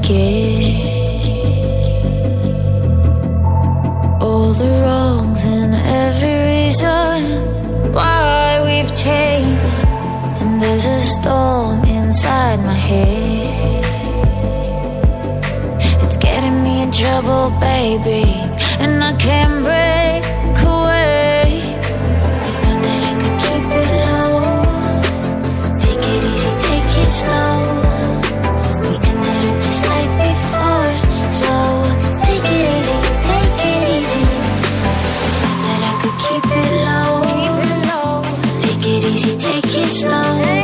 forget all the wrongs and every reason why we've changed. And there's a storm inside my head, it's getting me in trouble, baby, and I can't break away. I thought that I could keep it low, take it easy, take it slow. We ended up just like before, so take it easy, take it easy. I thought that I could keep it low, take it easy, take it slow.